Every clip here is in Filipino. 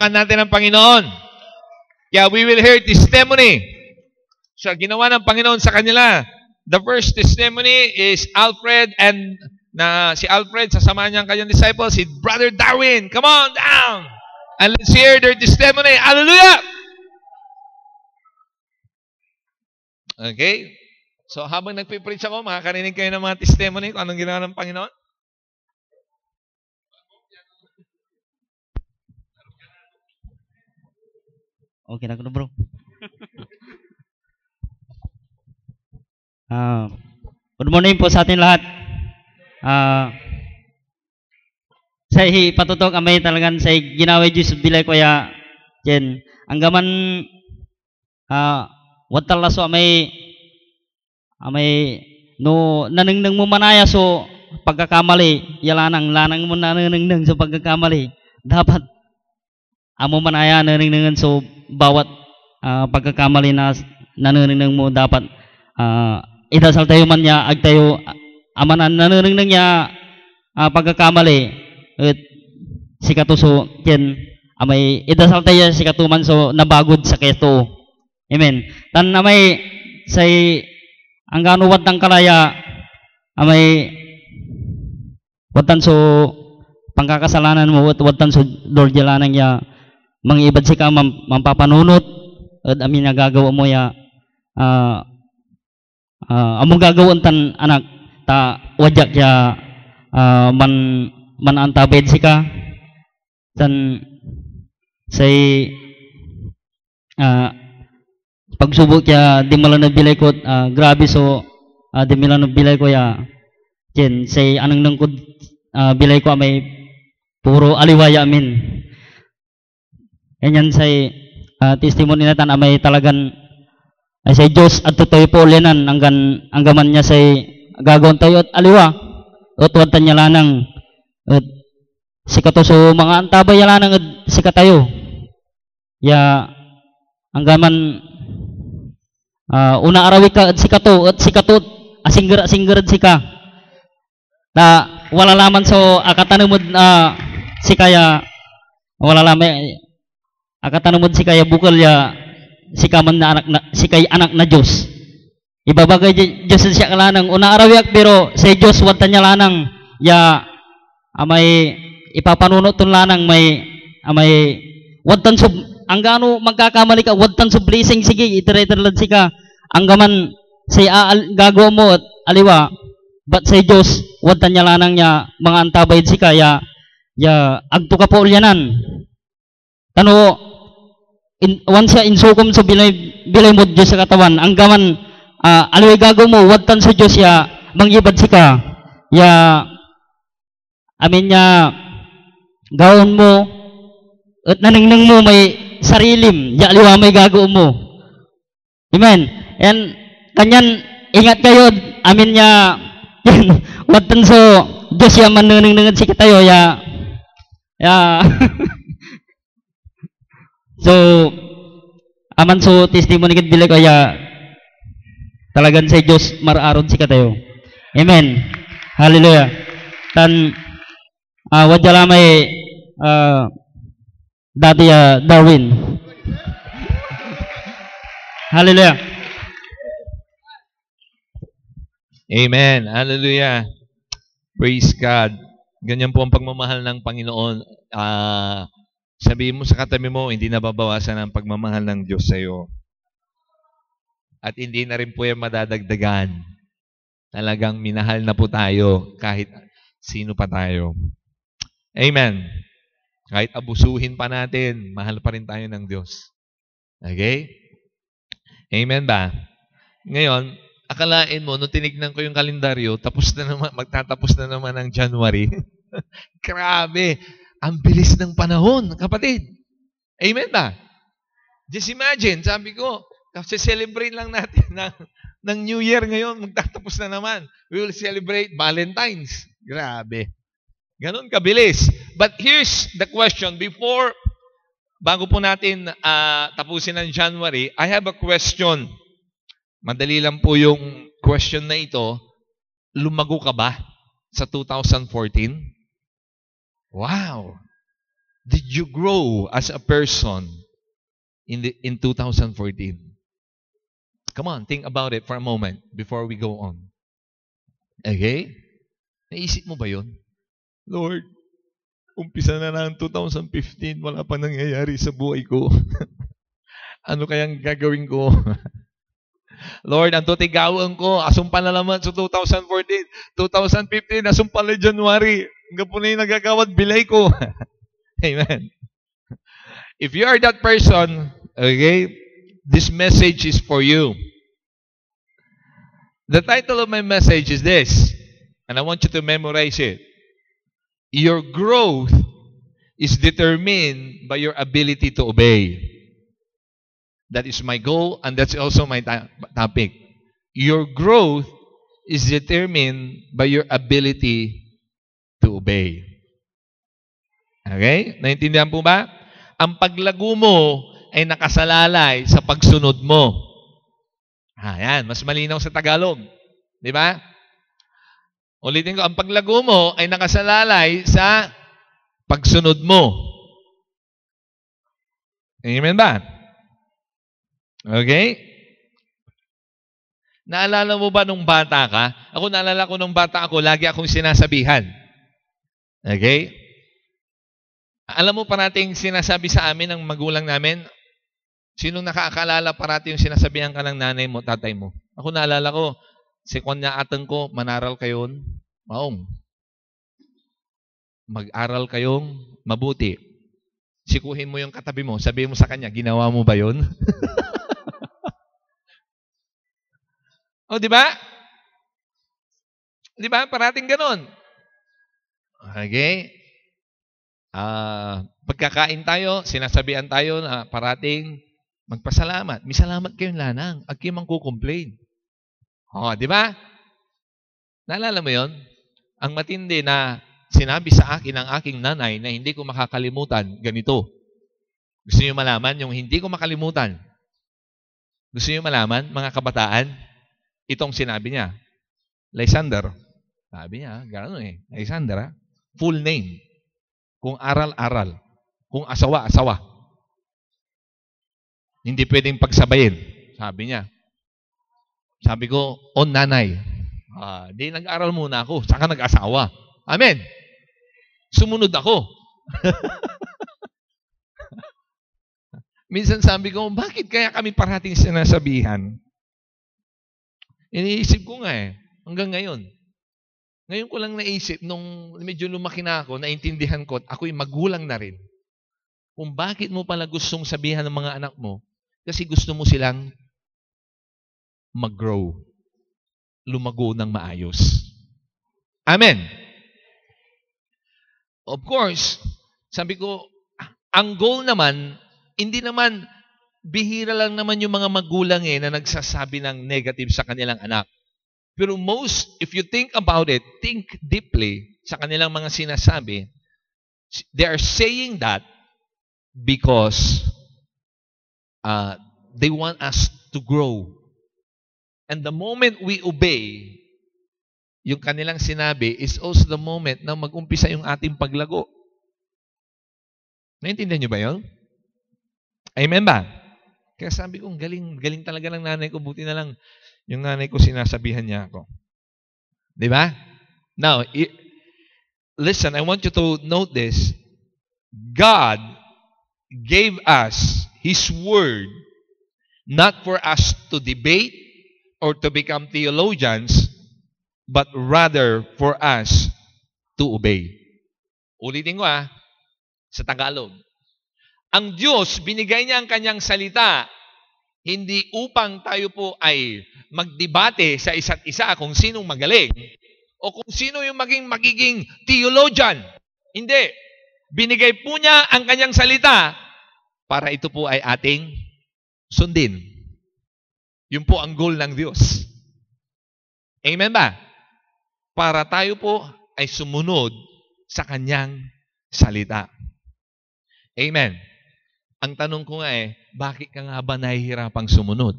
natin ang Panginoon. Kaya we will hear testimony sa ginawa ng Panginoon sa kanila. The first testimony is Alfred and si Alfred, sasamahan niya ang kanyang disciples, si Brother Darwin. Come on down! And let's hear their testimony. Hallelujah! Okay? So habang nagpipreach ako, makakarinig kayo ng mga testimony kung anong ginawa ng Panginoon. Okay na ko na, bro. Good morning po sa atin lahat. Sa patutok amay talagang sa ginaway Diyos bilay ko ya jen anggaman watal laso amay no nanengneng mo manaya so pagkakamali yalanang lanang mo nanengneng so pagkakamali dapat amo manaya nanengneng so bawat pagkakamali na nanengneng mo dapat idasal tayo man niya ag tayo amanan nanengneng niya pagkakamali at sikatuso ken amay idasal tayo sikatuman so nabagod sa keto. Amen. Tan amay say ang ganuwat ng kalaya amay watan so pangkakasalanan mo watan so Lord yalanang ya mangibad sika mampapanunot at amin nagagawa mo ya among gagawon tan anak ta wajak ya manantabed sika tan say pagsubok ya di malan na bilay ko grabe so di malan na bilay ko ya jen say anang nangkod bilay ko may puro aliwaya amin ganyan say testimony na tan amay talagan ay say Diyos at tutoy po ulinan anggaman niya say gagawin tayo at aliwa at watan niya lanang at sikato so mga antabay yalanang at sikatayo ya anggaman una arawi ka at sikato asingger sika na wala laman so akatanumod sikaya wala laman akatanumod sikaya bukal ya sikaman na anak na sikay anak na Diyos ibabagay Diyos siya kalanang una arawi pero sa Diyos watan niya lanang ya amay ipapanunot ton lanang may amay watan sub ang gano magkakamali ka watan sub blessing sige iterlad sika anggaman say gagawa mo at aliwa but say Diyos watan niya lanang niya mga antabay sika ya agto ka po ulyanan tano once ya insukom sa bilay mo Diyos sa katawan anggaman aliwa gagawa mo watan sa Diyos ya mangibad sika ya amin niya gawon mo at nanengneng mo may sarilim ya aliwa may gagawin mo amen and kanyan ingat kayo amin niya watan so Diyos ya manengneng si tayo ya so aman so testimony ket bilay ko ya talagan sa Diyos mararon si tayo amen hallelujah tan wadya lamay dati Darwin hallelujah amen hallelujah praise God ganyan po ang pagmamahal ng Panginoon sabihin mo sa katabi mo hindi nababawasan ang pagmamahal ng Diyos sa iyo at hindi na rin po yan madadagdagan talagang minahal na po tayo kahit sino pa tayo. Amen. Kahit abusuhin pa natin, mahal pa rin tayo ng Diyos. Okay? Amen ba? Ngayon, akalain mo, nung tinignan ko yung kalendaryo, magtatapos na naman ang January. Grabe! Ang bilis ng panahon, kapatid. Amen ba? Just imagine, sabi ko, kasi celebrate lang natin ng New Year ngayon, magtatapos na naman. We will celebrate Valentine's. Grabe. Ganon kabilis. But here's the question. Bago po natin tapusin ang January, I have a question. Madali lang po yung question na ito. Lumago ka ba sa 2014? Wow! did you grow as a person in 2014? Come on, think about it for a moment before we go on. Okay? Naisip mo ba yun? Lord, umpisa na ng 2015, wala pa nangyayari sa buhay ko. Ano kayang gagawin ko? Lord, ang tutigawan ko, asumpa na naman sa 2014. 2015, asumpa na January. Hanggang po na yung nagagawad, bilay ko. Amen. If you are that person, okay, this message is for you. The title of my message is this, and I want you to memorize it. Your growth is determined by your ability to obey. That is my goal, and that's also my topic. Your growth is determined by your ability to obey. Okay? Naintindihan po ba? Ang paglago mo ay nakasalalay sa pagsunod mo. Yan. Mas malinaw sa Tagalog. Di ba? Ulitin ko, ang paglago mo ay nakasalalay sa pagsunod mo. Amen ba? Okay? Naalala mo ba nung bata ka? Ako naalala ko nung bata ako, lagi akong sinasabihan. Okay? Alam mo parating sinasabi sa amin ng magulang namin, sinong nakaakalala parating yung sinasabihan ka ng nanay mo, tatay mo? Ako naalala ko, si Konya atang ko, manaral kayon, maong. Mag-aral kayong mabuti. Sikuhin mo yung katabi mo, sabihin mo sa kanya, ginawa mo ba yun? O, di ba? Di ba? Parating ganun. Okay? Pagkakain tayo, sinasabihan tayo na parating magpasalamat. May salamat kayong lanang. At kayo mangko-complain. O, di ba? Naalala mo yon? Ang matindi na sinabi sa akin ng aking nanay na hindi ko makakalimutan, ganito. Gusto niyo malaman yung hindi ko makalimutan? Gusto niyo malaman, mga kabataan? Itong sinabi niya, Lysander. Sabi niya, gano'n eh. Lysander, full name. Kung aral-aral. Kung asawa-asawa. Hindi pwedeng pagsabayin. Sabi niya. Sabi ko, nanay. Di nag-aral muna ako. Saka nag-asawa. Amen. Sumunod ako. Minsan sabi ko, bakit kaya kami parating sinasabihan? Iniisip ko nga hanggang ngayon. Ngayon ko lang naisip, nung medyo lumaki na ako, naintindihan ko, at ako'y magulang na rin. Kung bakit mo pala gustong sabihan ng mga anak mo, kasi gusto mo silang mag-grow. Lumago ng maayos. Amen. Of course, sabi ko, ang goal naman, hindi naman, bihira lang naman yung mga magulang na nagsasabi ng negative sa kanilang anak. Pero if you think about it, think deeply sa kanilang mga sinasabi, they are saying that because they want us to grow. And the moment we obey, yung kanilang sinabi is also the moment na mag-umpisa yung ating paglago. Naintindihan nyo ba yun? Amen ba? Kaya sabi ko, galing talaga ng nanay ko. Buti na lang yung nanay ko sinasabihan niya ako. Di ba? Now, listen, I want you to note this. God gave us His Word not for us to debate or to become theologians, but rather for us to obey. Ulitin ko sa Tagalog. Ang Diyos, binigay niya ang kanyang salita, hindi upang tayo po ay magdebate sa isa't isa kung sinong magaling o kung sino yung magiging theologian. Hindi. Binigay po niya ang kanyang salita para ito po ay ating sundin. Yun po ang goal ng Diyos. Amen ba? Para tayo po ay sumunod sa kanyang salita. Amen. Ang tanong ko nga bakit ka nga ba nahihirapang sumunod?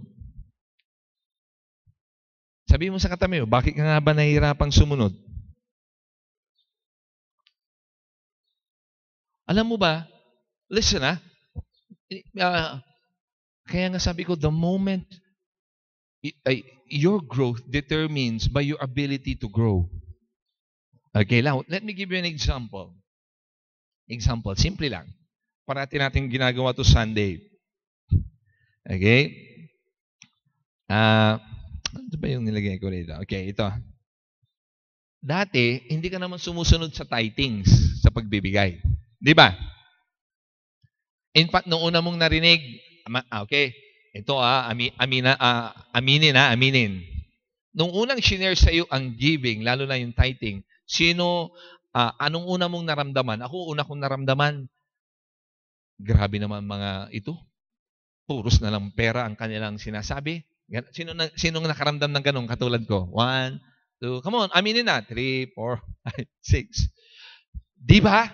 Sabi mo sa katabi mo, bakit ka nga ba nahihirapang sumunod? Alam mo ba, Listen, kaya nga sabi ko, the moment your growth determines by your ability to grow. Okay, now, let me give you an example. Example, simple lang. Parati natin ginagawa to Sunday. Okay? Ano ba yung nilagay ko rito? Okay, ito. Dati, hindi ka naman sumusunod sa tithings sa pagbibigay. Di ba? In fact, nung una mong narinig, okay, ito aminin. Nung unang shinare sa iyo ang giving, lalo na yung tithing, anong una mong naramdaman? Ako, una kong naramdaman, grabe naman mga ito. Puros na lang pera ang kanilang sinasabi. Sino nakaramdam ng ganun katulad ko? 1, 2, come on, aminin na. 3, 4, 5, 6. Di ba?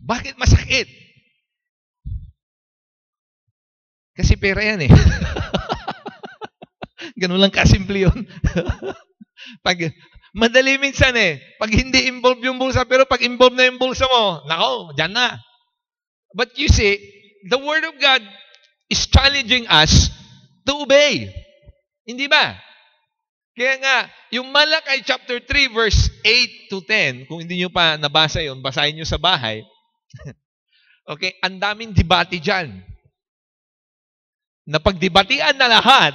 Bakit masakit? Kasi pera yan eh. Ganun lang kasimple yun. Madali minsan eh. Pag hindi involved yung bulsa, pero pag involved na yung bulsa mo, nako, dyan na. But you see, the Word of God is challenging us to obey. Hindi ba? Kaya nga, yung Malakay chapter 3 verse 8 to 10, kung hindi nyo pa nabasa yun, basahin nyo sa bahay. Okay, ang daming debate dyan. Napagdebatian na lahat,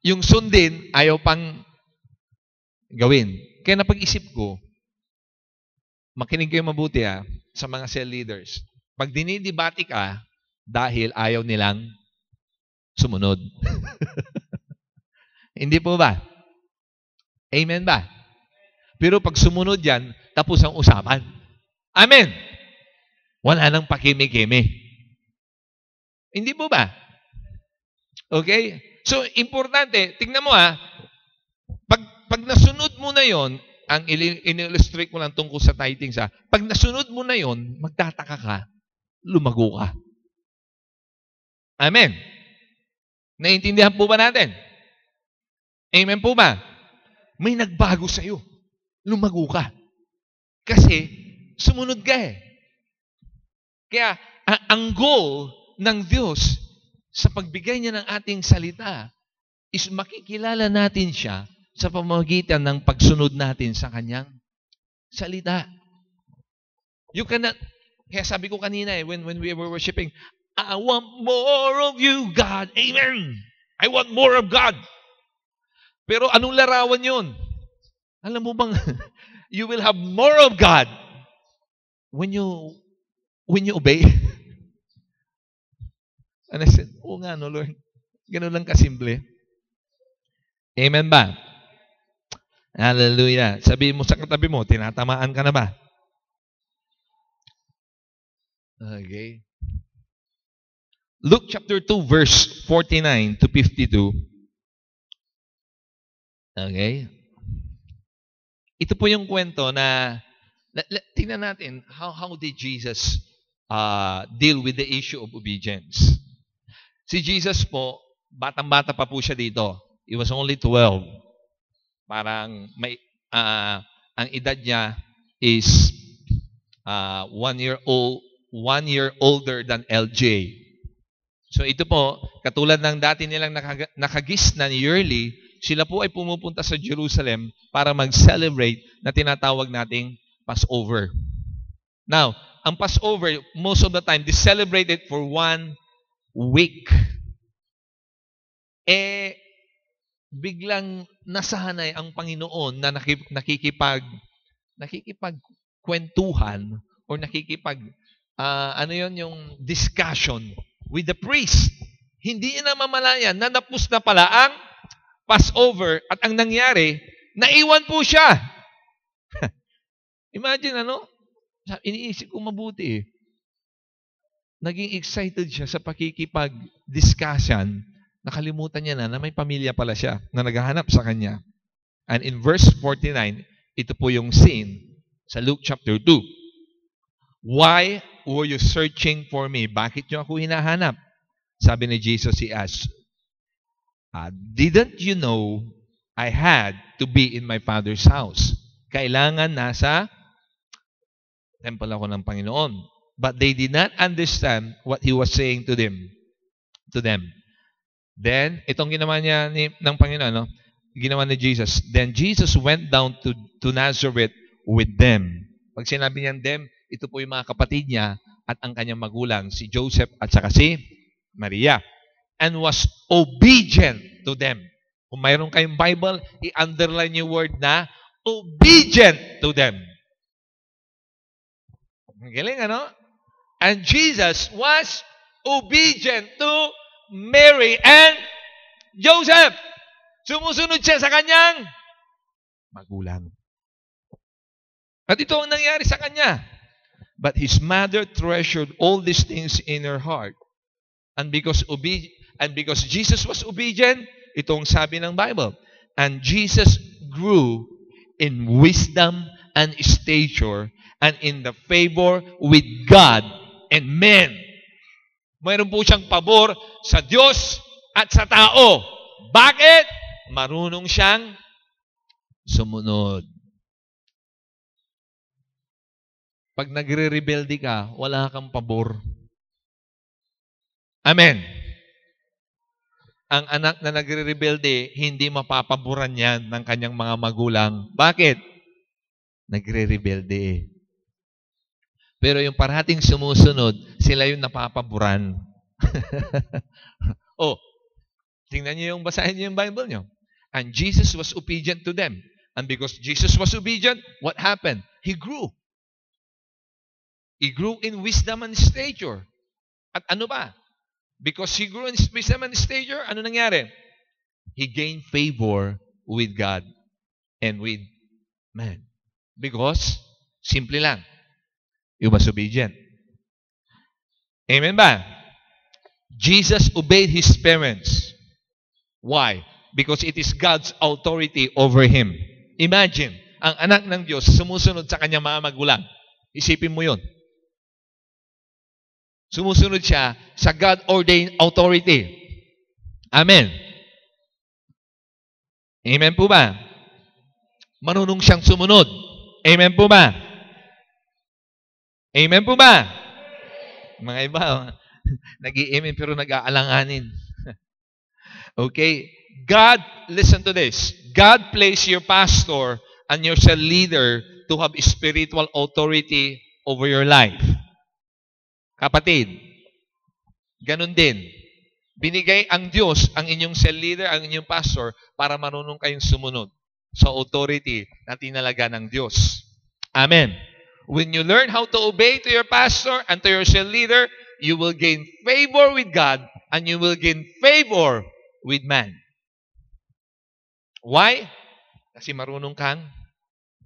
yung sundin, ayaw pang gawin. Kaya napag-isip ko, makinig kayo mabuti sa mga cell leaders. Pag dinidebate ka, dahil ayaw nilang sumunod. Hindi po ba? Amen ba? Pero pag sumunod yan, tapos ang usapan. Amen. Wala nang pakimi-kimi. Hindi po ba? Okay? So, importante, tingnan mo pag nasunod mo na yon, ang in-illustrate ko lang tungkol sa tithing pag nasunod mo na yon, magtataka ka, lumago ka. Amen. Naiintindihan po ba natin? Amen po ba? May nagbago sa iyo. Lumago ka. Kasi, sumunod ka eh. Kaya, ang goal ng Diyos sa pagbigay niya ng ating salita is makikilala natin siya sa pamamagitan ng pagsunod natin sa kanyang salita. You cannot, kaya sabi ko kanina when we were worshiping, I want more of you, God. Amen. I want more of God. Pero anong larawan yun? Alam mo bang, you will have more of God when you obey. And I said, oo nga no, Lord. Ganun lang kasimple. Amen ba? Hallelujah. Sabihin mo sa katabi mo, tinatamaan ka na ba? Okay. Luke chapter 2 verse 49 to 52. Okay. Ito po yung kwento na tingnan natin how did Jesus deal with the issue of obedience. Si Jesus po, batang-bata pa po siya dito. He was only 12. Parang ang edad niya is 1 year older than LJ. So ito po, katulad ng dati nilang nakagisnan yearly, sila po ay pumupunta sa Jerusalem para mag-celebrate na tinatawag nating Passover. Now, ang Passover, most of the time, they celebrate it for 1 week. Biglang nasanay ang Panginoon na nakikipagkwentuhan or yung discussion with the priest. Hindi na mamalayan na napus na pala ang Passover at ang nangyari, naiwan po siya. Imagine iniisip ko mabuti Naging excited siya sa pakikipag-discussion. Nakalimutan niya na may pamilya pala siya na naghahanap sa kanya. And in verse 49, ito po yung scene sa Luke chapter 2. Why were you searching for me? Bakit niyo ako hinahanap? Sabi ni Jesus, he asked, didn't you know I had to be in my Father's house? Kailangan nasa Temple ako ng Panginoon. But they did not understand what He was saying to them. Then, itong ginawa niya ng Panginoon, no? Ginawa ni Jesus. Then Jesus went down to Nazareth with them. Pag sinabi niyan them, ito po yung mga kapatid niya at ang kanyang magulang, si Joseph at saka si Maria. And was obedient to them. Kung mayroon kayong Bible, i-underline yung word na obedient to them. Ang galing, ano? And Jesus was obedient to Mary and Joseph. Sumusunod siya sa kanyang magulang. At ito ang nangyari sa kanya. But his mother treasured all these things in her heart. And because Jesus was obedient, itong sabi ng Bible, and Jesus grew in wisdom and stature and in the favor with God and men. Mayroon po siyang pabor sa Diyos at sa tao. Bakit? Marunong siyang sumunod. Pag nagre-rebelde ka, wala kang pabor. Amen. Ang anak na nagre-rebelde, hindi mapapaboran yan ng kanyang mga magulang. Bakit? Nagre-rebelde. Pero yung parating sumusunod, sila yung napapaboran. Oh, tingnan niyo yung basahin niyo yung Bible niyo. And Jesus was obedient to them. And because Jesus was obedient, what happened? He grew. He grew in wisdom and stature. At ano ba? Because he grew in wisdom and stature, ano nangyari? He gained favor with God and with man. Because, simple lang, he was obedient. Amen ba? Jesus obeyed his parents. Why? Because it is God's authority over him. Imagine, ang anak ng Diyos sumusunod sa kanyang mga magulang. Isipin mo yun. Sumusunod siya sa God-ordained authority. Amen. Amen po ba? Marunong siyang sumunod. Amen po ba? Amen po ba? Mga iba, nag-i-amen pero nag-aalanganin. Okay? God, listen to this. God placed your pastor and your cell leader to have spiritual authority over your life. Kapatid, ganun din. Binigay ang Diyos, ang inyong cell leader, ang inyong pastor, para marunong kayong sumunod sa authority na tinalaga ng Diyos. Amen. When you learn how to obey to your pastor and to your cell leader, you will gain favor with God and you will gain favor with man. Why? Kasi marunong kang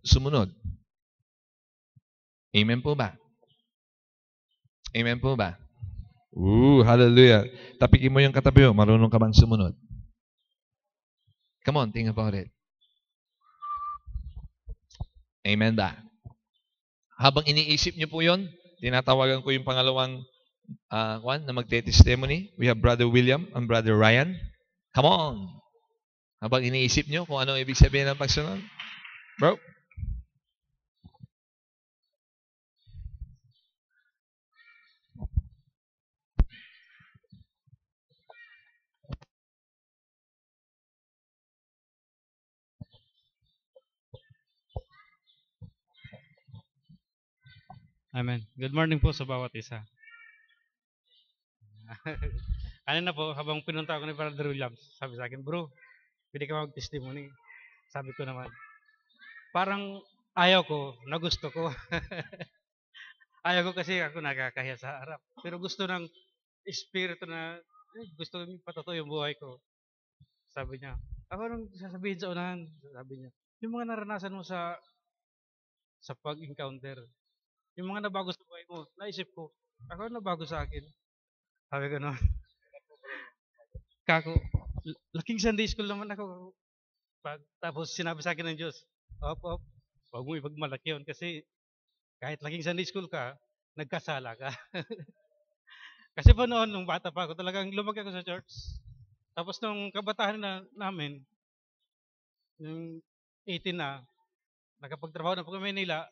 sumunod. Amen po ba? Amen po ba? Hallelujah. Tapikin mo yung katabi mo. Marunong ka bang sumunod? Come on, think about it. Amen ba? Habang iniisip niyo po yun, tinatawagan ko yung pangalawang na magte-testimony. We have Brother William and Brother Ryan. Come on. Habang iniisip niyo kung ano ibig sabihin ng pagsunod. Bro. Amen. Good morning po sa bawat isa. Kanina po, habang pinunta ako ni Brother Williams, sabi sa akin, bro, pwede ka mag-testimony. Sabi ko naman, parang ayaw ko, na gusto ko. Ayaw ko kasi ako nakakahiya sa harap. Pero gusto ng espiritu na, gusto yung patuto yung buhay ko. Sabi niya, ako nang sasabihin sa unahan, sabi niya, yung mga naranasan mo sa pag-encounter, yung mga nabago sa buhay mo, naisip ko, ako nabago sa akin. Sabi ko naman, kako, laking Sunday school naman ako. Tapos sinabi sa akin ng Diyos, op, huwag mo ipagmalaki yun kasi kahit laking Sunday school ka, nagkasala ka. Kasi pa noon, nung bata pa ako, talagang lumaki ako sa church. Tapos nung kabataan namin, nung 18 na, nakapagtrabaho na po kami Manila,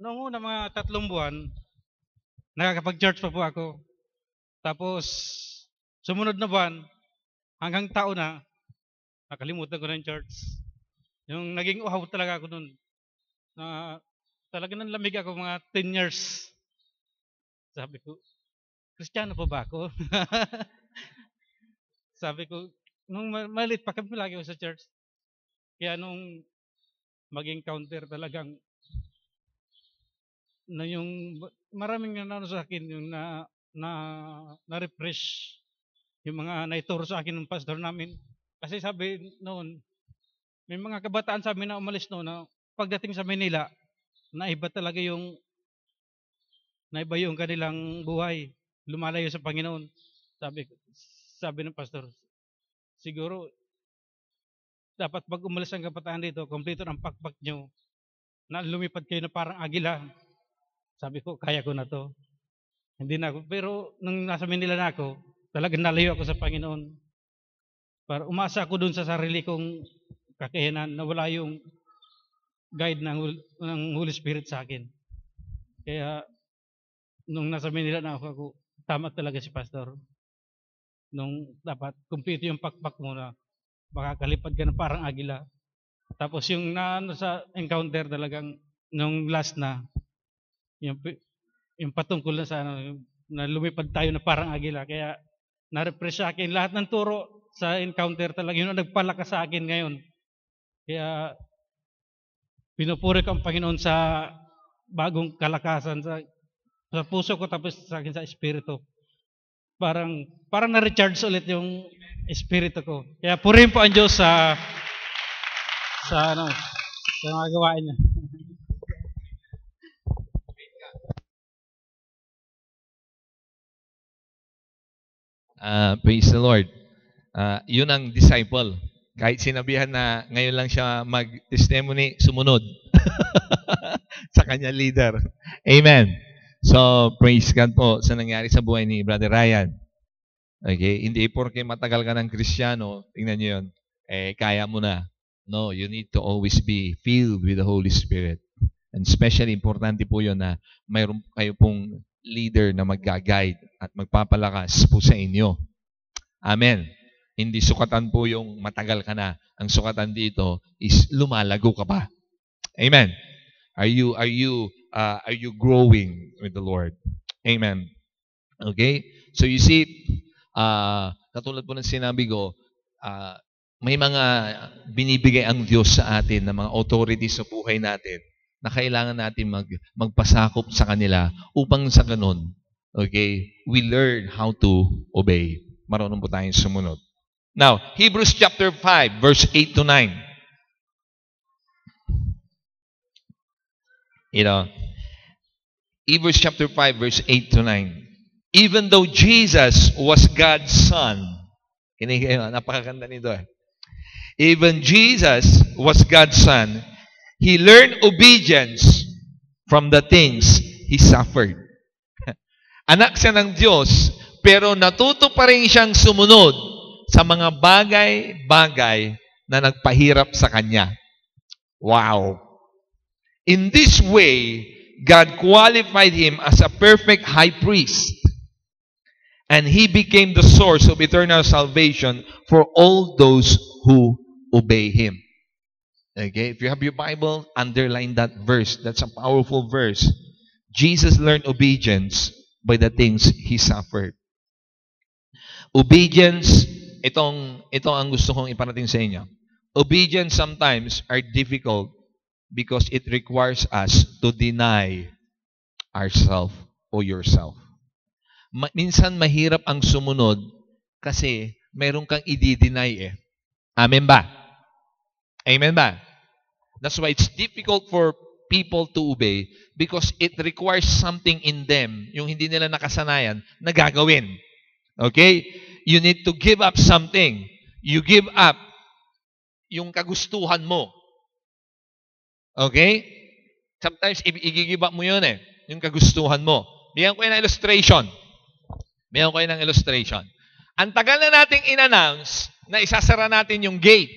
noong una mga 3 buwan, nakakapag-church pa po ako. Tapos, sumunod na buwan, hanggang taon na, nakalimutan ko na yung church. Yung naging uhaw talaga ako nun. Na talagang nanlamig ako mga 10 years. Sabi ko, Kristiyano pa ba ako? Sabi ko, nung maliit pa kami lagi ako sa church. Kaya nung maging counter talagang na yung maraming nanano sa akin yung na-refresh yung mga naituro sa akin ng pastor namin. Kasi sabi noon, may mga kabataan sa amin na umalis noon na pagdating sa Manila, naiba talaga naiba yung kanilang buhay. Lumalayo sa Panginoon. Sabi ng pastor, siguro dapat pag umalis ang kabataan dito, kompleto ng pakpak nyo na lumipad kayo na parang agila. Sabi ko, kaya ko na to. Hindi na ako. Pero nung nasa Manila na ako, talagang nalayo ako sa Panginoon. Para umasa ako dun sa sarili kong kakayanan na wala yung guide ng Holy Spirit sa akin. Kaya nung nasa Manila na ako, tama talaga si pastor. Nung dapat kumpleto yung pakpak mo na makakalipad ka na parang agila. Tapos yung sa encounter talagang nung last na, yung patungkol na sa na lumipad tayo na parang agila. Kaya na-refresh sa akin lahat ng turo sa encounter talaga yun ang nagpalakas sa akin ngayon. Kaya pinupuri ko ang Panginoon sa bagong kalakasan sa puso ko tapos sa akin sa espiritu. Parang na-recharge ulit yung espiritu ko. Kaya purihin po ang Diyos sa mga gawain niya. Praise the Lord. Yun ang disciple. Kahit sinabihan na ngayon lang siya mag-testimony, sumunod sa kanya leader. Amen. So, praise God po sa nangyari sa buhay ni Brother Ryan. Okay? Hindi porke matagal ka ng Kristiyano, tingnan nyo yun, kaya mo na. No, you need to always be filled with the Holy Spirit. And especially, importante po yun na mayroon kayo pong leader na mag-guide at magpapalakas po sa inyo. Amen. Hindi sukatan po yung matagal ka na. Ang sukatan dito is lumalago ka pa. Amen. Are you growing with the Lord? Amen. Okay? So you see, katulad po ng sinabi ko, may mga binibigay ang Diyos sa atin na mga authorities sa buhay natin na kailangan natin magpasakop sa kanila upang sa ganun, okay, we learn how to obey. Marunong po tayong sumunod. Now, Hebrews chapter 5, verse 8 to 9. Hebrews chapter 5, verse 8 to 9. Even though Jesus was God's Son, napakaganda nito Even Jesus was God's Son, He learned obedience from the things He suffered. Anak siya ng Diyos, pero natuto pa rin siyang sumunod sa mga bagay-bagay na nagpahirap sa Kanya. Wow! In this way, God qualified Him as a perfect high priest. And He became the source of eternal salvation for all those who obey Him. Okay, if you have your Bible, underline that verse. That's a powerful verse. Jesus learned obedience by the things He suffered. Obedience, ito ang gusto kong iparating sa inyo. Obedience sometimes are difficult because it requires us to deny ourselves or yourself. Minsan mahirap ang sumunod kasi meron kang i-deny Amen ba? Amen ba? That's why it's difficult for people to obey because it requires something in them, yung hindi nila nakasanayan, na gagawin. Okay? You need to give up something. You give up yung kagustuhan mo. Okay? Sometimes, i-give up mo yun yung kagustuhan mo. Bigyan ko kayo ng illustration. Ang tagal na nating in-announce na isasara natin yung gate.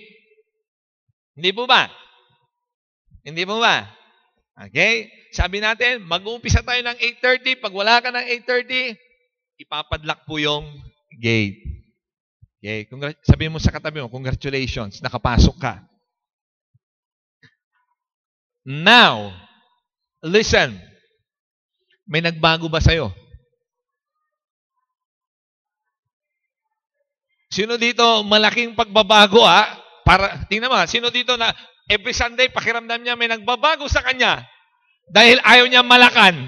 Hindi po ba? Okay? Sabi natin, mag-uumpisa tayo ng 8:30. Pag wala ka ng 8:30, ipapadlock po yung gate. Okay? Sabihin mo sa katabi mo, congratulations, nakapasok ka. Now, listen. May nagbago ba sa'yo? Sino dito malaking pagbabago Para, tingnan mo, sino dito na every Sunday pakiramdam niya may nagbabago sa kanya dahil ayaw niya malakan.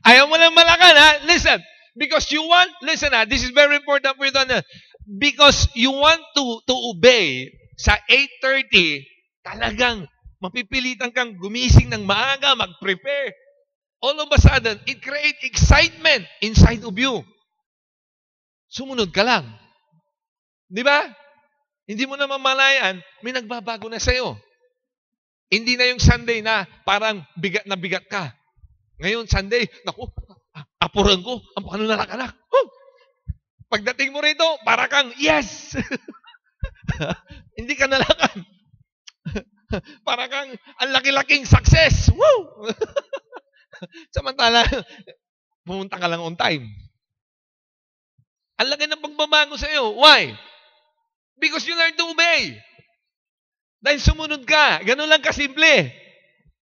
Ayaw mo lang malakan, Listen, because you want, listen this is very important for you to understand. Because you want to obey sa 8:30, talagang mapipilitan kang gumising ng maaga, mag-prepare. All of a sudden, it creates excitement inside of you. Sumunod ka lang. Di ba? Hindi mo na mamalayan, may nagbabago na sa'yo. Hindi na yung Sunday na parang bigat na bigat ka. Ngayon, Sunday, naku, apuran ko, ang panunalak-alak. Pagdating mo rito, para kang, yes! Hindi ka nalakan. Para kang, ang laki-laking success. Woo! Samantala, pumunta ka lang on time. Ang laki ng pagbabago sa iyo. Why? Because you learn to obey. Dahil sumunod ka. Ganun lang kasimple.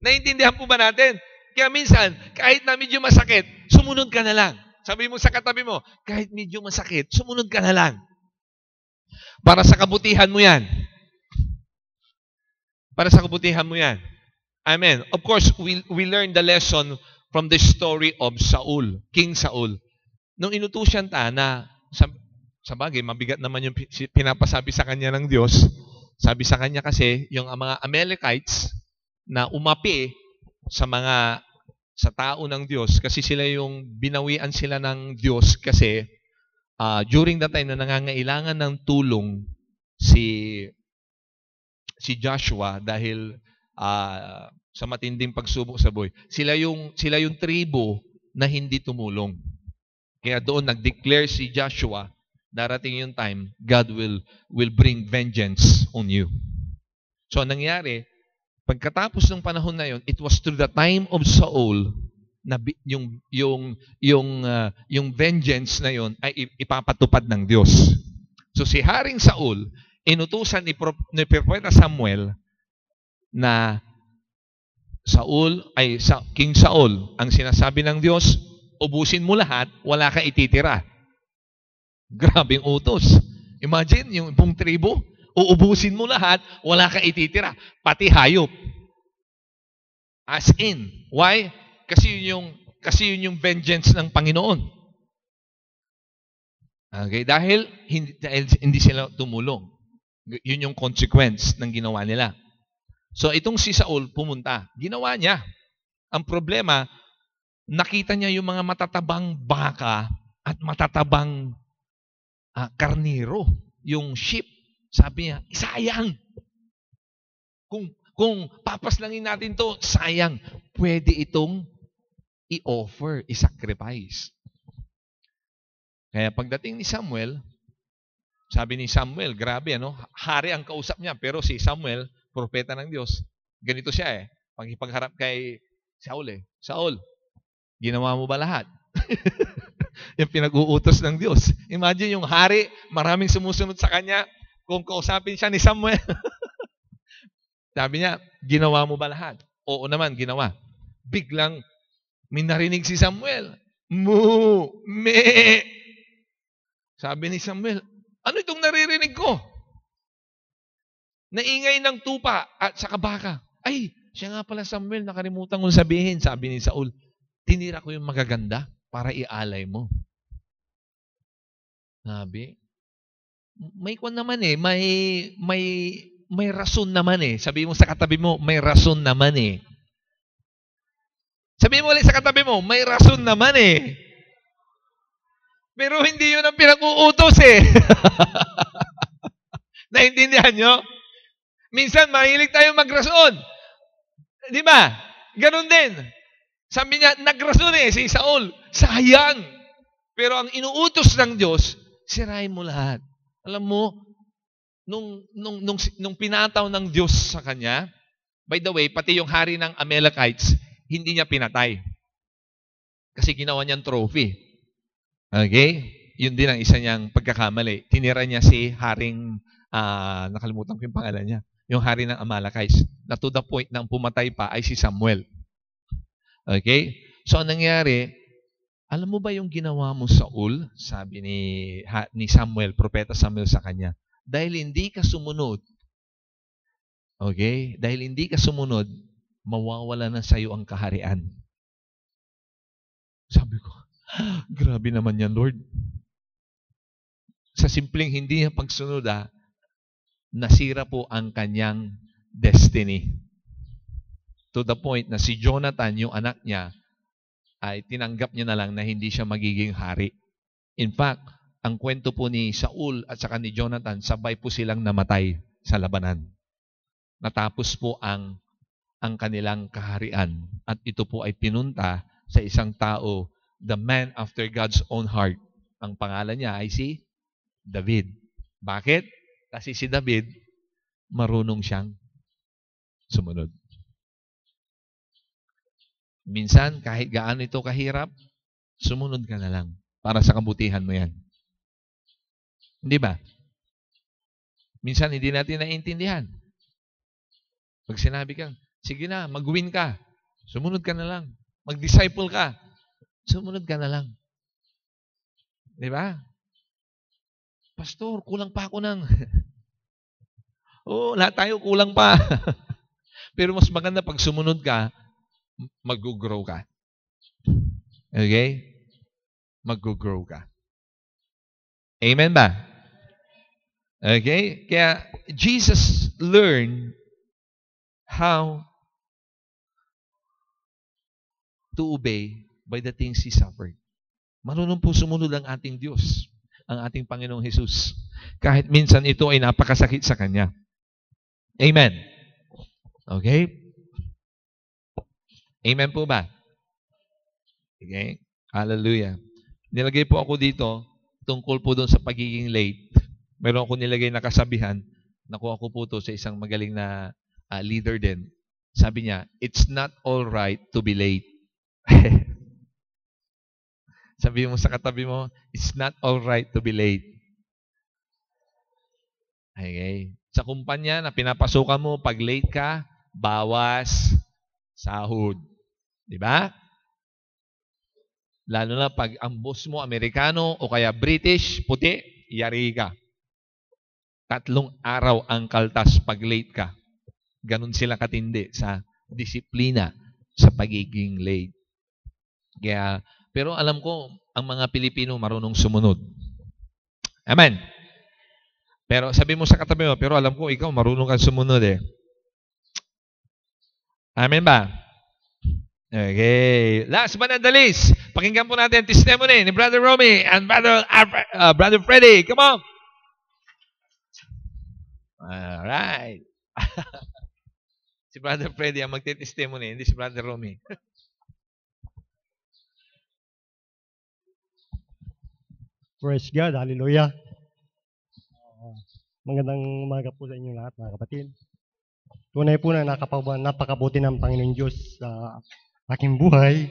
Naintindihan po ba natin? Kaya minsan, kahit na medyo masakit, sumunod ka na lang. Sabi mo sa katabi mo, kahit medyo masakit, sumunod ka na lang. Para sa kabutihan mo yan. Para sa kabutihan mo yan. Amen. Of course, we learn the lesson from the story of Saul, King Saul. Nung inutusan ta na, sa bagay, mabigat naman yung pinapasabi sa kanya ng Diyos. Sabi sa kanya kasi, yung mga Amalekites na umapi sa tao ng Diyos kasi sila yung binawian sila ng Diyos kasi during that time na nangangailangan ng tulong si Joshua dahil sa matinding pagsubok sa buhay. Sila yung tribo na hindi tumulong. Kaya doon nag-declare si Joshua, darating yung time, God will bring vengeance on you. So, nangyari, pagkatapos ng panahon na yon, it was through the time of Saul na yung vengeance na yon ay ipapatupad ng Diyos. So, si Haring Saul, inutusan ni Propeta Samuel na King Saul, ang sinasabi ng Diyos, ubusin mo lahat, wala ka ititira. Grabing utos. Imagine, yung pong tribo, uubusin mo lahat, wala ka ititira. Pati hayop. As in. Why? Kasi yun yung vengeance ng Panginoon. Okay? Dahil hindi sila tumulong. Yun yung consequence ng ginawa nila. So, itong si Saul pumunta. Ginawa niya. Ang problema, nakita niya yung mga matatabang baka at matatabang karnero, yung sheep. Sabi niya, sayang. Kung papaslangin natin to, sayang. Pwede itong i-offer, i-sacrifice. Kaya pagdating ni Samuel, sabi ni Samuel, grabe, hari ang kausap niya, pero si Samuel, propeta ng Diyos, ganito siya pagharap kay Saul Saul, ginawa mo ba lahat? Yung pinag-uutos ng Diyos. Imagine yung hari, maraming sumusunod sa kanya, kung kausapin siya ni Samuel. Sabi niya, ginawa mo ba lahat? Oo naman, ginawa. Biglang, may narinig si Samuel. Me. Sabi ni Samuel, ano itong naririnig ko? Naingay ng tupa at sa kabaka. Ay, siya nga pala Samuel, nakalimutan kong sabihin, sabi ni Saul, tinira ko yung magaganda para ialay mo. Sabi, may kwan naman may rason naman Sabi mo sa katabi mo, may rason naman Sabi mo ulit sa katabi mo, may rason naman Pero hindi yun ang pinag-uutos Naintindihan nyo? Minsan, mahilig tayo magrason. Di ba? Ganon din. Sabi niya, nagrason si Saul. Sayang. Pero ang inuutos ng Diyos, sirain mo lahat. Alam mo, nung pinataw ng Diyos sa kanya, By the way, pati yung hari ng Amalekites, hindi niya pinatay. Kasi ginawa niyang trophy. Okay? Yun din ang isa niyang pagkakamali. Tinira niya si haring, nakalimutan ko yung pangalan niya, yung hari ng Amalekites. Na to the point nang pumatay pa ay si Samuel. Okay? So, ang nangyari, alam mo ba yung ginawa mo Saul? Sabi ni Samuel, Propeta Samuel sa kanya. Dahil hindi ka sumunod, okay? Dahil hindi ka sumunod, mawawala na sa iyo ang kaharian. Sabi ko, grabe naman yan, Lord. Sa simpleng hindi niya pagsunod, nasira po ang kanyang destiny. To the point na si Jonathan, yung anak niya, ay tinanggap niya na lang na hindi siya magiging hari. In fact, ang kwento po ni Saul at saka ni Jonathan, sabay po silang namatay sa labanan. Natapos po ang kanilang kaharian. At ito po ay pinunta sa isang tao, the man after God's own heart. Ang pangalan niya ay si David. Bakit? Kasi si David, marunong siyang sumunod. Minsan, kahit gaano ito kahirap, sumunod ka na lang para sa kabutihan mo yan. Hindi ba? Minsan, hindi natin naiintindihan. Pag sinabi kang, sige na, mag-win ka. Sumunod ka na lang. Mag-disciple ka. Sumunod ka na lang. Di ba? Pastor, kulang pa ako ng... Oo, lahat tayo kulang pa. Pero mas maganda pag sumunod ka, mag-grow ka. Okay? Mag-grow ka. Amen ba? Okay? Kaya Jesus learned how to obey by the things He suffered. Marunong po sumunod ang ating Diyos, ang ating Panginoong Jesus. Kahit minsan ito ay napakasakit sa Kanya. Amen. Okay? Amen po ba? Okay? Hallelujah. Nilagay po ako dito, tungkol po doon sa pagiging late. Meron ako nilagay na kasabihan, nakuha ko po ito sa isang magaling na leader din. Sabi niya, it's not all right to be late. Sabi mo sa katabi mo, it's not all right to be late. Okay. Sa kumpanya na pinapasukan mo, pag late ka, bawas sahod. Di ba? Lalo na pag ang boss mo Amerikano o kaya British, puti, yari ka. 3 araw ang kaltas pag late ka. Ganon sila katindi sa disiplina sa pagiging late. Kaya, pero alam ko, ang mga Pilipino marunong sumunod. Amen. Pero sabi mo sa katabi mo, pero alam ko, ikaw marunong kang sumunod eh. Amen ba? Okay. Last but not the least, pakinggan po natin ang testimony ni Brother Romy and Brother Freddy. Come on. Alright. Si Brother Freddy ang magte-testimony, hindi si Brother Romy. Praise God. Hallelujah. Magandang umaga po sa inyo lahat, mga kapatid. Tunay po na napakabuti ng Panginoon Diyos sa aking buhay.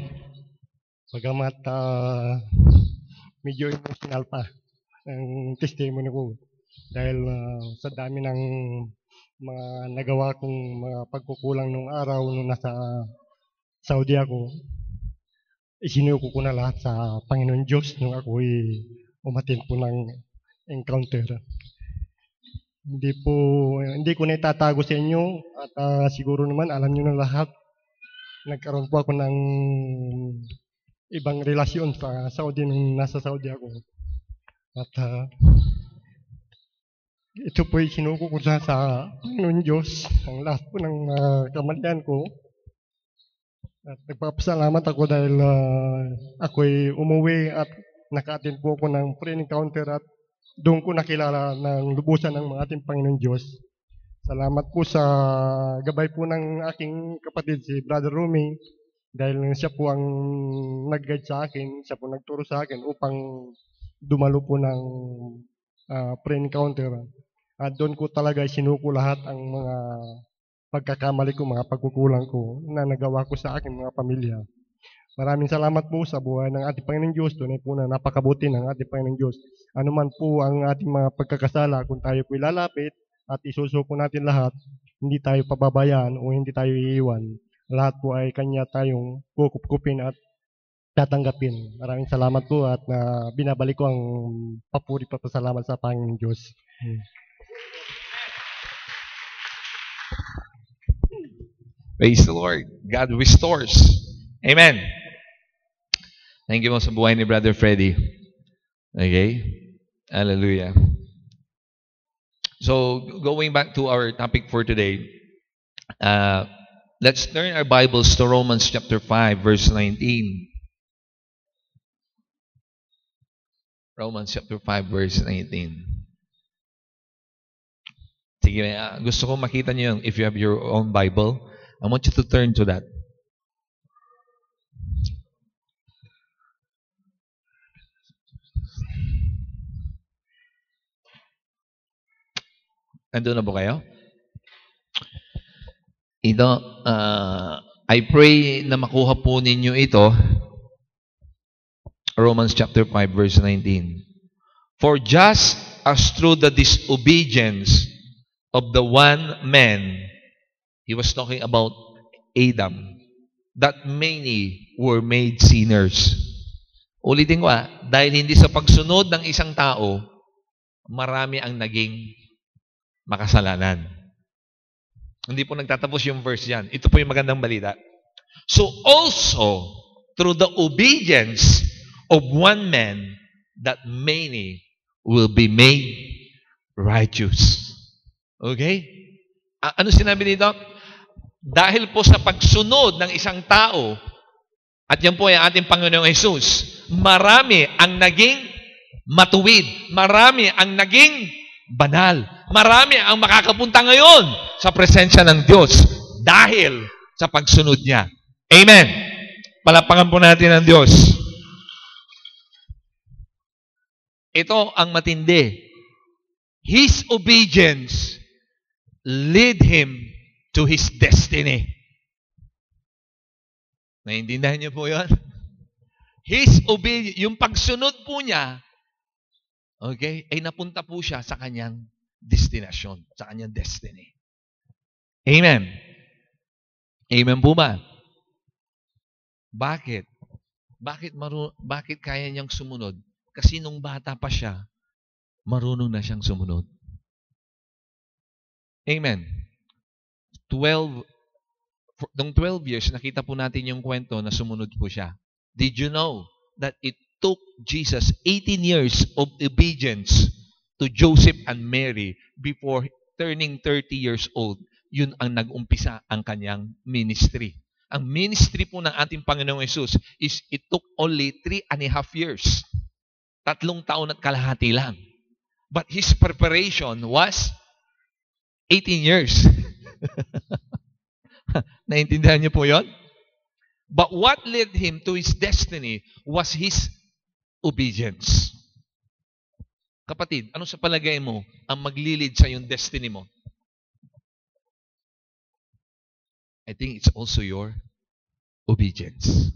Bagamat medyo emotional pa ang testimony ko. Dahil sa dami ng mga nagawa kong mga pagkukulang nung araw nung nasa Saudi ako, isinuko ko na lahat sa Panginoon Diyos nung ako'y umatin po ng encounter. Hindi ko na itatago sa inyo at siguro naman alam niyo na lahat. Nagkaroon po ako ng ibang relasyon sa Saudi nung nasa Saudi ako. At ito po ay sinuko ko sa Panginoon Diyos ang lahat po ng kamalian ko. At nagpapasalamat ako dahil ako'y umuwi at naka-attend po ako ng prayer encounter at doon ko nakilala ng lubusan ng ating Panginoon Diyos. Salamat po sa gabay po ng aking kapatid si Brother Rumi dahil siya po ang nag-guide sa akin, siya po nagturo sa akin upang dumalo po ng prayer encounter. At doon ko talaga sinuko lahat ang mga pagkakamali ko, mga pagkukulang ko na nagawa ko sa aking mga pamilya. Maraming salamat po sa buhay ng ating Panginoong Diyos. Tunay po na napakabuti ng ating Panginoong Diyos. Ano man po ang ating mga pagkakasala, kung tayo po ilalapit at isusuko natin lahat, hindi tayo pababayaan o hindi tayo iiwan. Lahat po ay Kanya tayong kukupkupin at tatanggapin. Maraming salamat po at binabalik ko ang papuri pa pasalamat sa Panginoong Diyos. Praise the Lord. God restores. Amen. Thank you mo sa buhay ni Brother Freddy. Okay? Hallelujah. So, going back to our topic for today, let's turn our Bibles to Romans chapter 5, verse 19. Romans chapter 5, verse 19. Sige, gusto ko makita niyo yung, if you have your own Bible, I want you to turn to that. Ando na po kayo? Ito, I pray na makuha po ninyo ito. Romans chapter 5, verse 19. For just as through the disobedience of the one man, he was talking about Adam, that many were made sinners. Ulitin ko dahil hindi sa pagsunod ng isang tao, marami ang naging makasalanan. Hindi po nagtatapos yung verse yan. Ito po yung magandang balita. So also, through the obedience of one man, that many will be made righteous. Okay? Ano sinabi dito? Dahil po sa pagsunod ng isang tao, at yan po ay ating Panginoong Jesus, marami ang naging matuwid. Marami ang naging banal. Marami ang makakapunta ngayon sa presensya ng Diyos dahil sa pagsunod niya. Amen. Palapakan po natin ang Diyos. Ito ang matindi. His obedience led him to his destiny. Naiintindihan niyo po yun? His obedience, yung pagsunod po niya, okay, ay napunta po siya sa kanyang destinasyon, sa kanyang destiny. Amen. Amen po ba? Bakit? Bakit kaya niyang sumunod? Kasi nung bata pa siya, marunong na siyang sumunod. Amen. Nung 12 years, nakita po natin yung kwento na sumunod po siya. Did you know that it took Jesus 18 years of obedience to Joseph and Mary before turning 30 years old? Yun ang nag-umpisa ang kanyang ministry. Ang ministry po ng ating Panginoong Yesus is it took only 3.5 years. 3 taon at kalahati lang. But his preparation was 18 years. Naintindihan niyo po yun? But what led him to his destiny was his obedience. Kapatid, ano sa palagay mo ang maglilid sa yung destiny mo? I think it's also your obedience.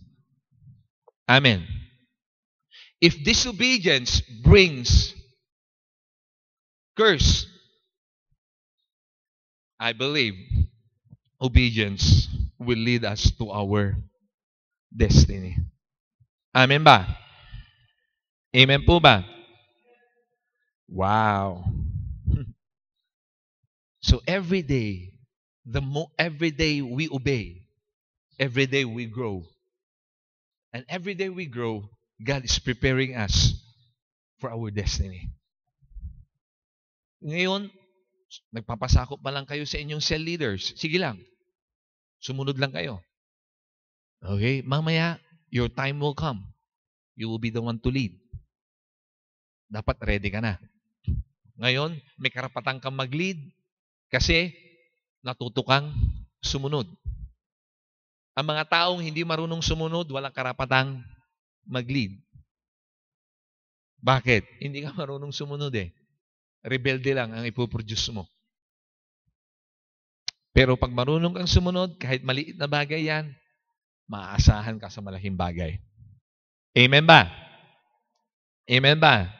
Amen. If disobedience brings curse, I believe obedience will lead us to our destiny. Amen ba? Amen po ba? Wow. So every day, every day we obey, every day we grow. And every day we grow, God is preparing us for our destiny. Ngayon, nagpapasakop pa lang kayo sa inyong cell leaders. Sige lang. Sumunod lang kayo. Okay? Mamaya, your time will come. You will be the one to lead. Dapat ready ka na. Ngayon, may karapatan kang mag-lead kasi natuto kang sumunod. Ang mga taong hindi marunong sumunod, walang karapatang mag-lead. Bakit? Hindi ka marunong sumunod eh. Rebelde lang ang ipoproduce mo. Pero pag marunong kang sumunod, kahit maliit na bagay yan, maaasahan ka sa malaking bagay. Amen ba? Amen ba?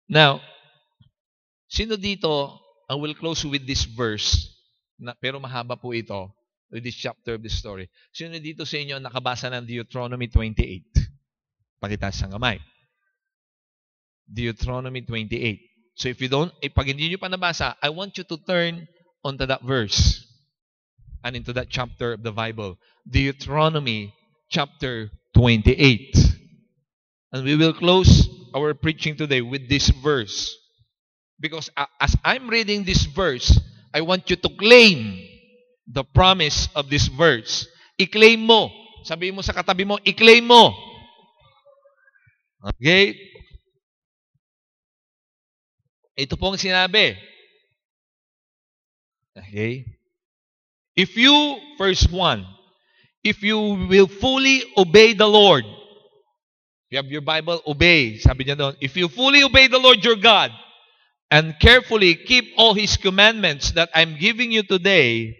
Now, sino dito, I will close with this verse, pero mahaba po ito, with this chapter of the story. Sino dito sa inyo nakabasa ng Deuteronomy 28? Pakitaas ang kamay. Deuteronomy 28. So if you don't, pag hindi nyo pa nabasa, I want you to turn onto that verse and into that chapter of the Bible. Deuteronomy chapter 28. And we will close our preaching today with this verse. Because as I'm reading this verse, I want you to claim the promise of this verse. I-claim mo. Sabihin mo sa katabi mo, i-claim mo. Okay? Ito pong sinabi. Okay? If you, verse 1, if you will fully obey the Lord, if you have your Bible, obey. Sabi niya doon, if you fully obey the Lord your God, and carefully keep all His commandments that I'm giving you today,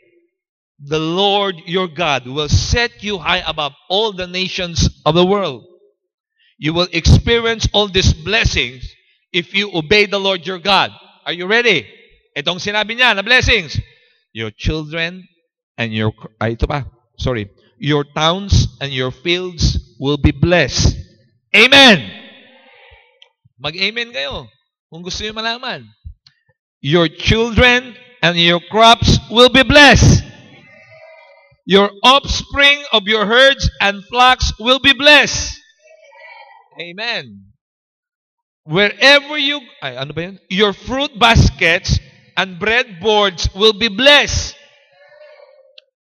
the Lord your God will set you high above all the nations of the world. You will experience all these blessings if you obey the Lord your God. Are you ready? Itong sinabi niya na blessings. Your children and your towns and your fields will be blessed. Amen. Mag-amen kayo kung gusto niyo malaman. Your children and your crops will be blessed. Your offspring of your herds and flocks will be blessed. Amen. Wherever you, your fruit baskets and breadboards will be blessed.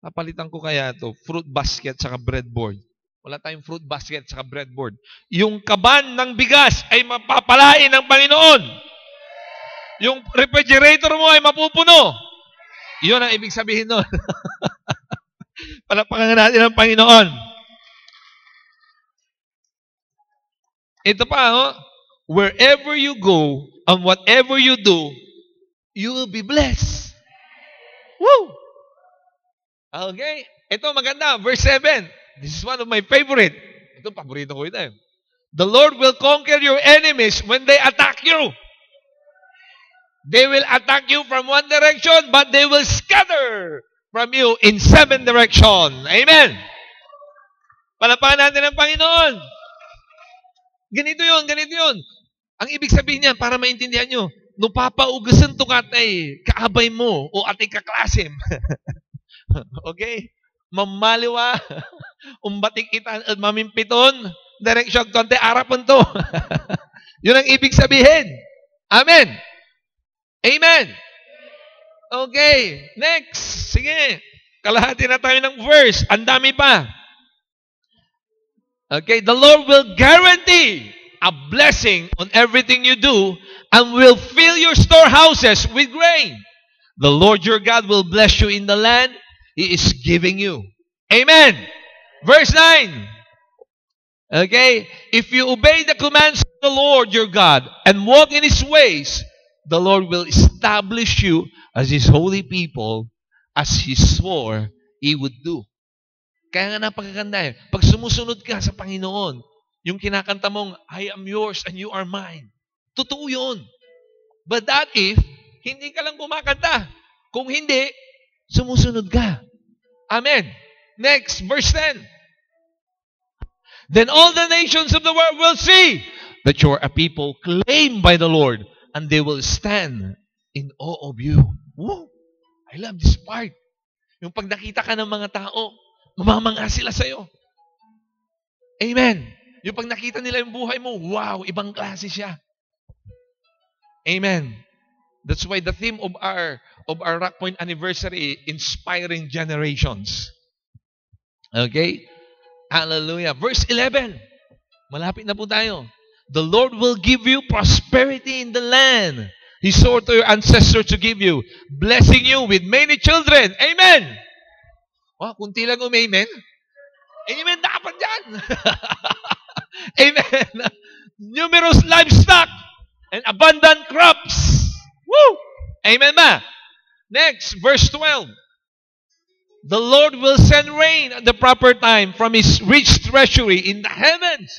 Napalitan ko kaya ito, fruit basket saka breadboard. Wala tayong fruit basket saka breadboard. Yung kaban ng bigas ay mapapalain ng Panginoon. Yung refrigerator mo ay mapupuno. Iyon ang ibig sabihin nun. Palakpakan natin ang Panginoon. Ito pa, wherever you go and whatever you do, you will be blessed. Woo! Okay? Ito maganda, verse 7. This is one of my favorite. Ito, paborito ko ito. The Lord will conquer your enemies when they attack you. They will attack you from one direction, but they will scatter from you in 7 directions. Amen. Palapakan natin ang Panginoon. Ganito yun, ganito yun. Ang ibig sabihin niya, para maintindihan nyo, nung papaugasan to katay, kaabay mo, o ating kaklasim. Okay? Mamaliwa, umbatik itan at mamimpiton, direksyon konti arapan to. Yun ang ibig sabihin. Amen. Amen. Okay. Next. Sige. Kalahati na tayo ng verse. Ang dami pa. Okay. The Lord will guarantee a blessing on everything you do and will fill your storehouses with grain. The Lord your God will bless you in the land He is giving you. Amen. Verse 9. Okay. If you obey the commands of the Lord your God and walk in His ways, the Lord will establish you as His holy people as He swore He would do. Kaya nga napakaganda eh. Pag sumusunod ka sa Panginoon, yung kinakanta mong, I am yours and you are mine. Totoo yun. But that if, hindi ka lang kumakanta. Kung hindi, sumusunod ka. Amen. Next, verse 10. Then all the nations of the world will see that you are a people claimed by the Lord, and they will stand in awe of you. Woo! I love this part. Yung pag nakita ka ng mga tao, mamamangha sila sa'yo. Amen. Yung pag nakita nila yung buhay mo, wow, ibang klase siya. Amen. That's why the theme of our Rock Point anniversary, inspiring generations. Okay? Hallelujah. Verse 11. Malapit na po tayo. The Lord will give you prosperity in the land He swore to your ancestors to give you, blessing you with many children. Amen. Wow, kunti lang amen. Amen, dapat yan. Amen. Numerous livestock and abundant crops. Woo! Amen ba? Next, verse 12. The Lord will send rain at the proper time from His rich treasury in the heavens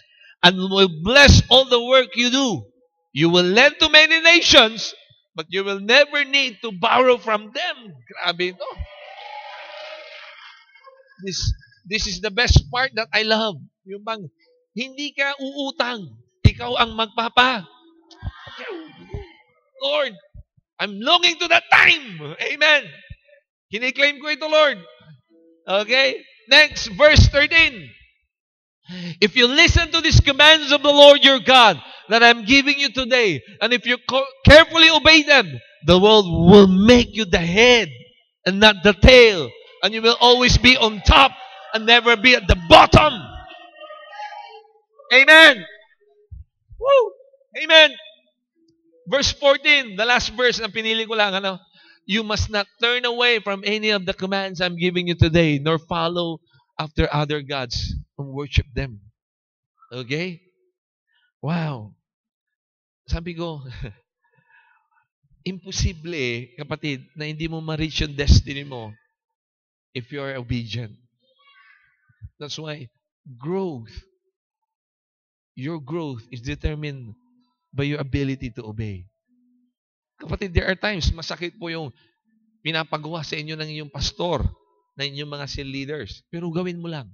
and will bless all the work you do. You will lend to many nations, but you will never need to borrow from them. Grabe, no? This is the best part that I love. Yung bang, hindi ka uutang. Ikaw ang magpapa. Lord, I'm longing to that time. Amen. Kiniklaim ko ito, Lord. Okay? Next, verse 13. If you listen to these commands of the Lord your God that I'm giving you today, and if you carefully obey them, the world will make you the head and not the tail. And you will always be on top and never be at the bottom. Amen. Woo! Amen. Verse 14, the last verse na pinili ko lang, ano? You must not turn away from any of the commands I'm giving you today, nor follow after other gods and worship them. Okay? Wow. Sabi ko, imposible, kapatid, na hindi mo ma-reach yung destiny mo if you are obedient. That's why your growth is determined by your ability to obey. Kapatid, there are times masakit po yung pinapagawa sa inyo ng inyong pastor, na inyong mga cell leaders. Pero gawin mo lang.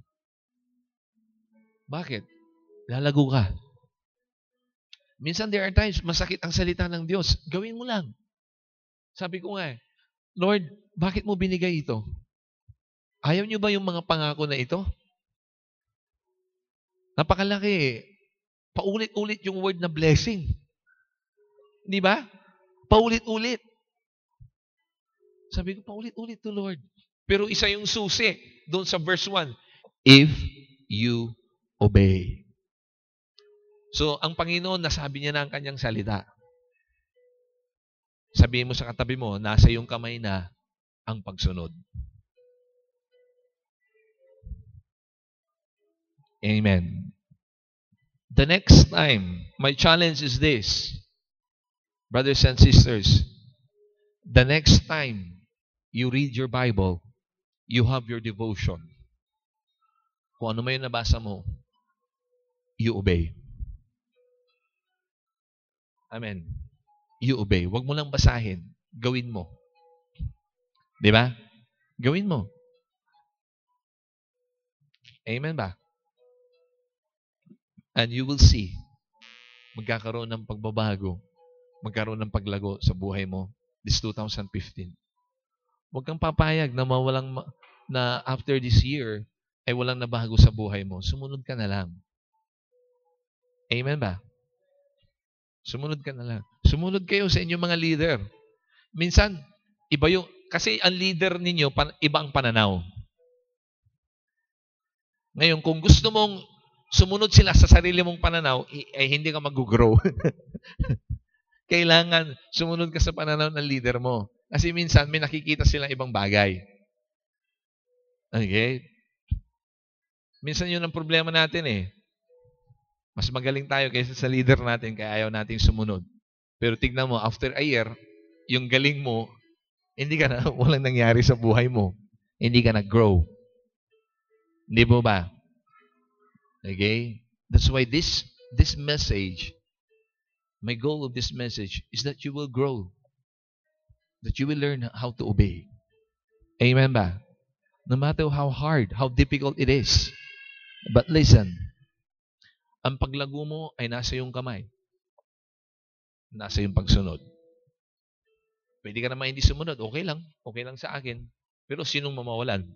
Bakit? Lalago ka. Minsan there are times masakit ang salita ng Diyos. Gawin mo lang. Sabi ko nga, Lord, bakit mo binigay ito? Ayaw niyo ba yung mga pangako na ito? Napakalaki. Paulit-ulit yung word na blessing. Di ba? Paulit-ulit. Sabi ko, paulit-ulit to Lord. Pero isa yung susi doon sa verse 1. If you obey. So, ang Panginoon, nasabi niya na ang kanyang salita. Sabihin mo sa katabi mo, nasa iyong kamay na ang pagsunod. Amen. The next time, my challenge is this. Brothers and sisters, the next time you read your Bible, you have your devotion. Kung ano may nabasa mo, you obey. Amen. You obey. Huwag mo lang basahin. Gawin mo. Di ba? Gawin mo. Amen ba? And you will see, magkakaroon ng pagbabago, magkaroon ng paglago sa buhay mo this 2015. Huwag kang papayag na na after this year ay walang nabago sa buhay mo. Sumunod ka na lang. Amen ba? Sumunod ka na lang. Sumunod kayo sa inyong mga leader. Minsan, iba yung, kasi ang leader ninyo, iba ang pananaw. Ngayon, kung gusto mong sumunod sila sa sarili mong pananaw, hindi ka mag-grow. Kailangan sumunod ka sa pananaw ng leader mo. Kasi minsan, may nakikita silang ibang bagay. Okay? Minsan yun ang problema natin eh. Mas magaling tayo kaysa sa leader natin kaya ayaw nating sumunod. Pero tignan mo, after a year, yung galing mo, walang nangyari sa buhay mo. Hindi ka nag-grow. Hindi mo ba? Okay? That's why this message, my goal of this message is that you will grow. That you will learn how to obey. Amen ba? No matter how hard, how difficult it is. But listen, ang paglago mo ay nasa iyong kamay. Nasa iyong pagsunod. Pwede ka naman hindi sumunod. Okay lang. Okay lang sa akin. Pero sinong mamawalan?